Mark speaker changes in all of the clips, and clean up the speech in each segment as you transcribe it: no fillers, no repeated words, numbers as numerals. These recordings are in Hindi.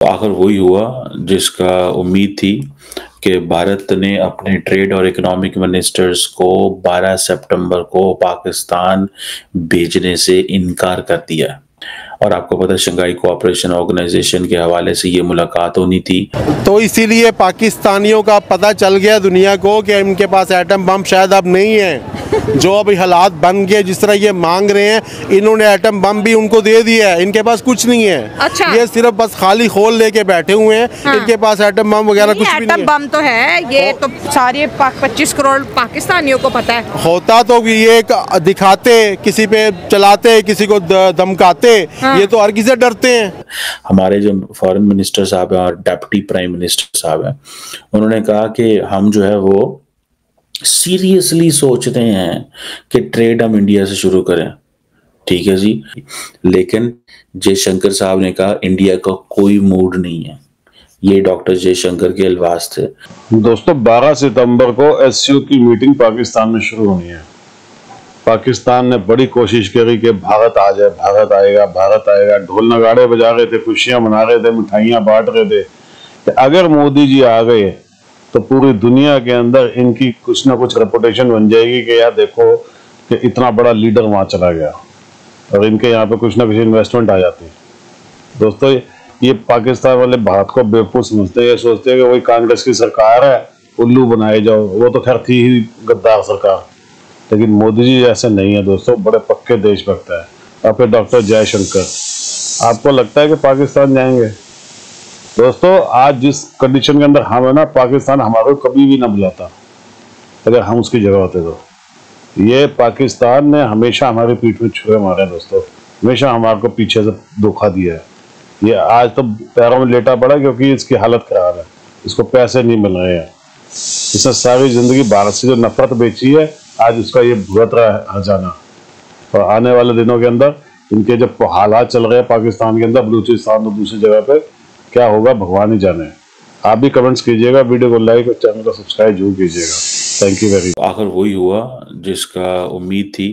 Speaker 1: आखिर वही हुआ जिसका उम्मीद थी कि भारत ने अपने ट्रेड और इकोनॉमिक मिनिस्टर्स को 12 सितंबर को पाकिस्तान भेजने से इनकार कर दिया। और आपको पता है शंघाई कोऑपरेशन ऑर्गेनाइजेशन के हवाले से ये मुलाकात होनी थी।
Speaker 2: तो इसीलिए पाकिस्तानियों का पता चल गया दुनिया को कि इनके पास एटम बम शायद अब नहीं है। जो अभी हालात बन गए, जिस तरह ये मांग रहे हैं, इन्होंने एटम बम भी उनको दे दिया है। इनके पास कुछ नहीं है।
Speaker 3: अच्छा।
Speaker 2: ये सिर्फ बस खाली खोल लेके बैठे हुए हैं। हाँ। इनके पास एटम बम वगैरह कुछ भी नहीं है।
Speaker 3: एटम बम तो है, ये तो सारे 25 करोड़ पाकिस्तानियों को पता है।
Speaker 2: होता तो ये दिखाते, किसी पे चलाते, किसी को धमकाते। हाँ। ये तो हर किसी से डरते हैं।
Speaker 1: हमारे जो फॉरेन मिनिस्टर साहब हैं और डिप्टी प्राइम मिनिस्टर साहब हैं, उन्होंने कहा कि हम जो है वो सीरियसली सोचते हैं कि ट्रेड हम इंडिया से शुरू करें। ठीक है जी, लेकिन जयशंकर साहब ने कहा इंडिया का कोई मूड नहीं है। ये डॉक्टर जयशंकर के अल्फाज थे।
Speaker 4: दोस्तों 12 सितंबर को एससीओ की मीटिंग पाकिस्तान में शुरू होनी है। पाकिस्तान ने बड़ी कोशिश करी कि भारत आ जाए, भारत आएगा, भारत आएगा। ढोल नगाड़े बजा रहे थे, खुशियां मना रहे थे, मिठाइयां बांट रहे थे कि अगर मोदी जी आ गए तो पूरी दुनिया के अंदर इनकी कुछ ना कुछ रेपुटेशन बन जाएगी कि यार देखो कि इतना बड़ा लीडर वहां चला गया और इनके यहाँ पे कुछ ना कुछ इन्वेस्टमेंट आ जाती। दोस्तों ये पाकिस्तान वाले भारत को बेवकूफ समझते हैं, ये सोचते हैं कि वही कांग्रेस की सरकार है, उल्लू बनाए जाओ। वो तो खैर थी ही गद्दार सरकार, लेकिन मोदी जी ऐसे नहीं है दोस्तों, बड़े पक्के देशभक्त है। और फिर डॉक्टर जयशंकर, आपको लगता है कि पाकिस्तान जाएंगे? दोस्तों आज जिस कंडीशन के अंदर हम है ना, पाकिस्तान हमारे को कभी भी ना बुलाता अगर हम उसकी जगह होते तो। ये पाकिस्तान ने हमेशा हमारे पीठ में छुरे मारे हैं दोस्तों, हमेशा हमारे को पीछे से धोखा दिया है। ये आज तो पैरों में लेटा पड़ा क्योंकि इसकी हालत खराब है, इसको पैसे नहीं मिल रहे हैं। इसने सारी जिंदगी भारत से जो नफरत बेची है, आज उसका ये भुगत रहा है हर्जाना। और आने वाले दिनों के अंदर इनके जब हालात चल रहे हैं पाकिस्तान के अंदर, बलूचिस्तान और दूसरी जगह पे क्या होगा भगवान ही जाने। आप भी कमेंट्स कीजिएगा, वीडियो को लाइक और चैनल को सब्सक्राइब जरूर कीजिएगा। Thank you very much.
Speaker 1: आखिर वही हुआ जिसका उम्मीद थी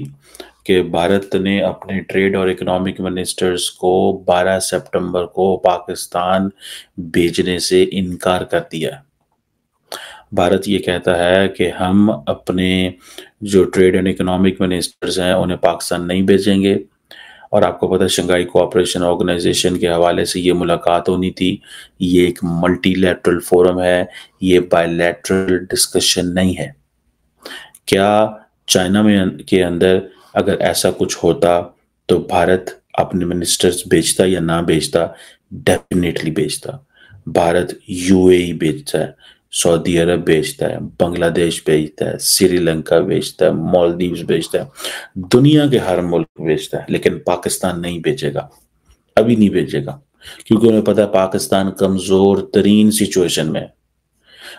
Speaker 1: कि भारत ने अपने ट्रेड और इकोनॉमिक मिनिस्टर्स को 12 सितंबर को पाकिस्तान भेजने से इनकार कर दिया। भारत ये कहता है कि हम अपने जो ट्रेड एंड इकोनॉमिक मिनिस्टर्स हैं उन्हें पाकिस्तान नहीं भेजेंगे। और आपको पता है शंघाई कोऑपरेशन ऑर्गेनाइजेशन के हवाले से ये मुलाकात होनी थी। ये एक मल्टीलैटरल फोरम है, ये बायलैटरल डिस्कशन नहीं है। क्या चाइना में के अंदर अगर ऐसा कुछ होता तो भारत अपने मिनिस्टर्स भेजता या ना भेजता? डेफिनेटली भेजता। भारत यूएई भेजता है, सऊदी अरब भेजता है, बांग्लादेश भेजता है, श्रीलंका भेजता है, मालदीव्स भेजता है, दुनिया के हर मुल्क भेजता है, लेकिन पाकिस्तान नहीं भेजेगा। अभी नहीं भेजेगा क्योंकि उन्हें पता है पाकिस्तान कमजोर तरीन सिचुएशन में है।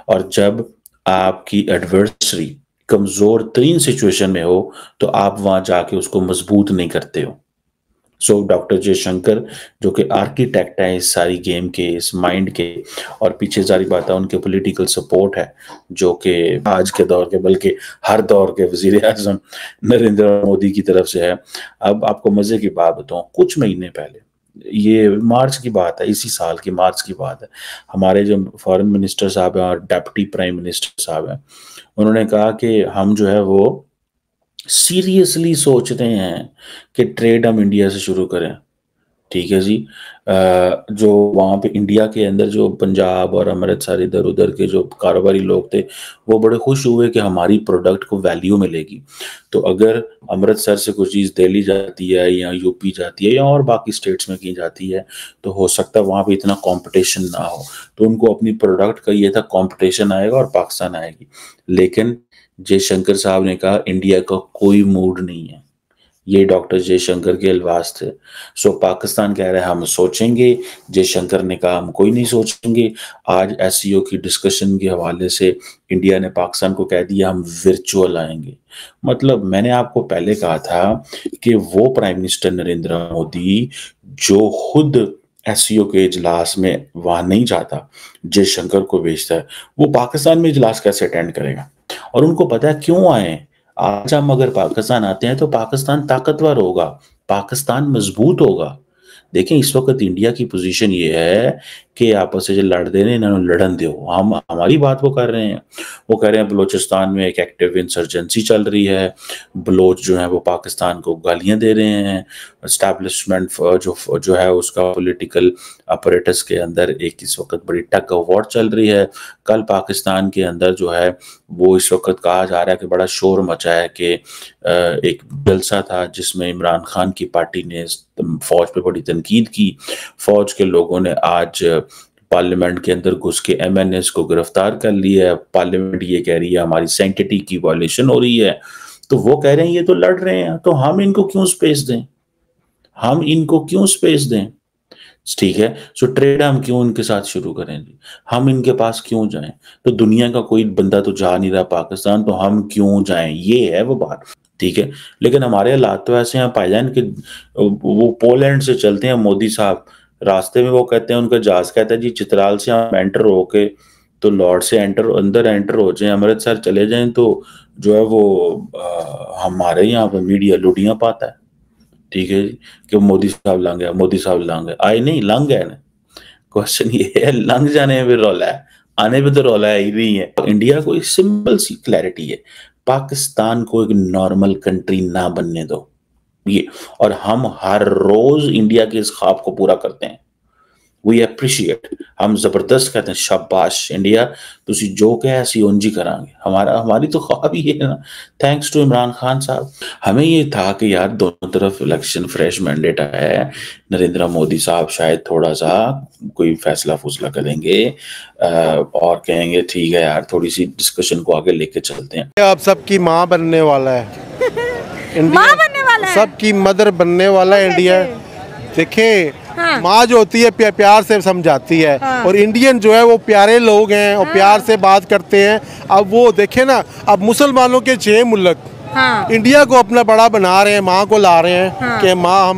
Speaker 1: और जब आपकी एडवर्सरी कमजोर तरीन सिचुएशन में हो तो आप वहां जाके उसको मजबूत नहीं करते हो। सो डॉक्टर जयशंकर जो कि आर्किटेक्ट है इस सारी गेम के, इस माइंड के, और पीछे सारी बात है उनके पॉलिटिकल सपोर्ट है जो कि आज के दौर के बल्कि हर दौर के वजीर आजम नरेंद्र मोदी की तरफ से है। अब आपको मजे की बात बताऊं, कुछ महीने पहले, ये मार्च की बात है, इसी साल की मार्च की बात है, हमारे जो फॉरेन मिनिस्टर साहब हैं और डिप्टी प्राइम मिनिस्टर साहब हैं, उन्होंने कहा कि हम जो है वो सीरियसली सोचते हैं कि ट्रेड हम इंडिया से शुरू करें। ठीक है जी, जो वहाँ पे इंडिया के अंदर जो पंजाब और अमृतसर इधर उधर के जो कारोबारी लोग थे वो बड़े खुश हुए कि हमारी प्रोडक्ट को वैल्यू मिलेगी। तो अगर अमृतसर से कोई चीज़ दिल्ली जाती है या यूपी जाती है या और बाकी स्टेट्स में की जाती है तो हो सकता है वहाँ पे इतना कंपटीशन ना हो, तो उनको अपनी प्रोडक्ट का ये था कंपटीशन आएगा और पाकिस्तान आएगी। लेकिन जयशंकर साहब ने कहा इंडिया का कोई मूड नहीं है। ये डॉक्टर जयशंकर के अल्फाज थे। सो पाकिस्तान कह रहा है हम सोचेंगे, जयशंकर ने कहा हम कोई नहीं सोचेंगे। आज एससीओ की डिस्कशन के हवाले से इंडिया ने पाकिस्तान को कह दिया हम वर्चुअल आएंगे। मतलब मैंने आपको पहले कहा था कि वो प्राइम मिनिस्टर नरेंद्र मोदी जो खुद एससीओ के इजलास में वहां नहीं जाता, जयशंकर को भेजता है, वो पाकिस्तान में इजलास कैसे अटेंड करेगा? और उनको पता है क्यों आए। आज हम अगर पाकिस्तान आते हैं तो पाकिस्तान ताकतवर होगा, पाकिस्तान मजबूत होगा। देखें इस वक्त इंडिया की पोजीशन ये है कि आपस में जो लड़ दे रहे इन्होंने लड़न दो, हम हमारी बात वो कर रहे हैं। वो कह रहे हैं बलूचिस्तान में एक एक्टिव इंसर्जेंसी चल रही है, बलोच जो है वो पाकिस्तान को गालियां दे रहे हैं, एस्टैब्लिशमेंट जो है उसका पॉलिटिकल अपरेटस के अंदर एक इस वक्त बड़ी टग ऑफ वॉर चल रही है। कल पाकिस्तान के अंदर जो है वो इस वक्त कहा जा रहा है कि बड़ा शोर मचा है कि एक जलसा था जिसमें इमरान खान की पार्टी ने फौज पे बड़ी तनकीद की। फौज के लोगों ने आज पार्लियामेंट के अंदर घुस के एमएनएस को गिरफ्तार कर लिया है। पार्लियामेंट ये कह रही है हमारी सैंक्टिटी की वायलेशन हो रही है। तो वो कह रहे हैं ये तो लड़ रहे हैं, तो हम इनको क्यों स्पेस दें, हम इनको क्यों स्पेस दें? ठीक है, सो ट्रेड हम क्यों उनके साथ शुरू करें जी, हम इनके पास क्यों जाएं? तो दुनिया का कोई बंदा तो जा नहीं रहा पाकिस्तान, तो हम क्यों जाएं? ये है वो बात, ठीक है। लेकिन हमारे हालात तो ऐसे हैं भाईजान कि वो पोलैंड से चलते हैं मोदी साहब, रास्ते में वो कहते हैं उनका जहाज कहता है जी चित्राल से हम एंटर होके तो लॉर्ड से अंदर एंटर हो जाएं, अमृतसर चले जाएं तो जो है वो हमारे यहाँ पे मीडिया लुटियां पाता है, ठीक है जी, कि मोदी साहब लंघ गया, मोदी साहब लंघ गए, आए नहीं लंघ गए ना। क्वेश्चन ये है लंघ जाने में भी रौला है, आने में तो रौला है ही नहीं है। इंडिया को एक सिंपल सी क्लैरिटी है, पाकिस्तान को एक नॉर्मल कंट्री ना बनने दो ये, और हम हर रोज इंडिया के इस ख्वाब को पूरा करते हैं। वी अप्रिशिएट, हम जबरदस्त कहते हैं शाबाश इंडिया तुसी जो कहे असी उंजी करांगे, हमारी तो ख्वाब ही है ना। थैंक्स टू इमरान खान साहब, हमें ये था कि यार दोनों तरफ इलेक्शन फ्रेश मैंडेट है, नरेंद्र मोदी साहब शायद थोड़ा सा कोई फैसला फूसला करेंगे और कहेंगे ठीक है यार थोड़ी सी डिस्कशन को आगे लेके चलते हैं।
Speaker 2: आप सबकी माँ बनने वाला है
Speaker 3: माँ बनने वाला है,
Speaker 2: सबकी मदर बनने वाला है इंडिया। देखिए
Speaker 3: हाँ।
Speaker 2: माँ जो होती है प्यार से समझाती है,
Speaker 3: हाँ।
Speaker 2: और इंडियन जो है वो प्यारे लोग हैं और प्यार से बात करते हैं। अब वो देखे ना, अब मुसलमानों के 6 मुल्क
Speaker 3: हाँ।
Speaker 2: इंडिया को अपना बड़ा बना रहे हैं, माँ को ला रहे हैं
Speaker 3: हाँ।
Speaker 2: कि माँ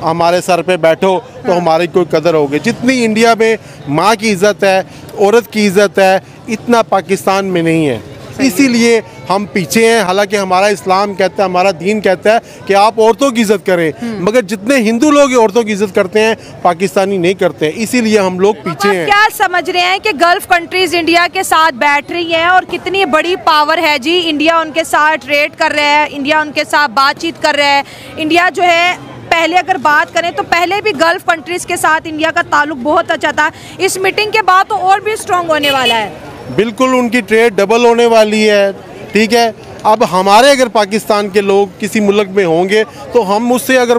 Speaker 2: हमारे सर पे बैठो तो हमारी कोई कदर होगी। जितनी इंडिया में माँ की इज्जत है, औरत की इज्जत है, इतना पाकिस्तान में नहीं है। इसीलिए हम पीछे हैं। हालांकि हमारा इस्लाम कहता है, हमारा दीन कहता है कि आप औरतों की इज्जत करें, मगर जितने हिंदू लोग औरतों की इज्जत करते हैं पाकिस्तानी नहीं करते हैं, इसीलिए हम लोग पीछे हैं।
Speaker 3: क्या समझ रहे हैं कि गल्फ कंट्रीज इंडिया के साथ बैठ रही हैं और कितनी बड़ी पावर है जी, इंडिया उनके साथ ट्रेड कर रहा है, इंडिया उनके साथ बातचीत कर रहा है। इंडिया जो है पहले अगर बात करें तो पहले भी गल्फ कंट्रीज के साथ इंडिया का ताल्लुक बहुत अच्छा था, इस मीटिंग के बाद तो और भी स्ट्रॉन्ग होने वाला है।
Speaker 2: बिल्कुल उनकी ट्रेड डबल होने वाली है, ठीक है। अब हमारे अगर पाकिस्तान के लोग किसी मुल्क में होंगे तो हम उससे अगर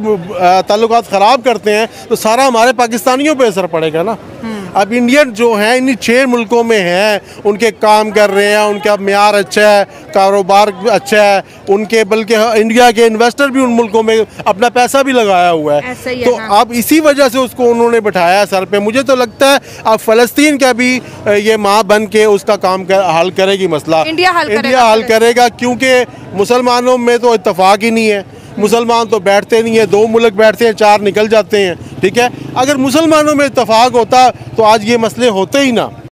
Speaker 2: ताल्लुकात ख़राब करते हैं तो सारा हमारे पाकिस्तानियों पे असर पड़ेगा ना। अब इंडियन जो हैं इन 6 मुल्कों में हैं, उनके काम कर रहे हैं, उनका म्यार अच्छा है, कारोबार अच्छा है, उनके बल्कि इंडिया के इन्वेस्टर भी उन मुल्कों में अपना पैसा भी लगाया हुआ है। तो
Speaker 3: हाँ।
Speaker 2: अब इसी वजह से उसको उन्होंने बैठाया सर पे। मुझे तो लगता है अब फ़लस्तीन का भी ये माँ बन के उसका काम हल करेगी मसला,
Speaker 3: इंडिया
Speaker 2: हल करेगा, क्योंकि मुसलमानों में तो इत्तेफाक ही नहीं है। मुसलमान तो बैठते नहीं है, 2 मुल्क बैठते हैं, 4 निकल जाते हैं, ठीक है। अगर मुसलमानों में इत्तेफाक होता तो आज ये मसले होते ही ना।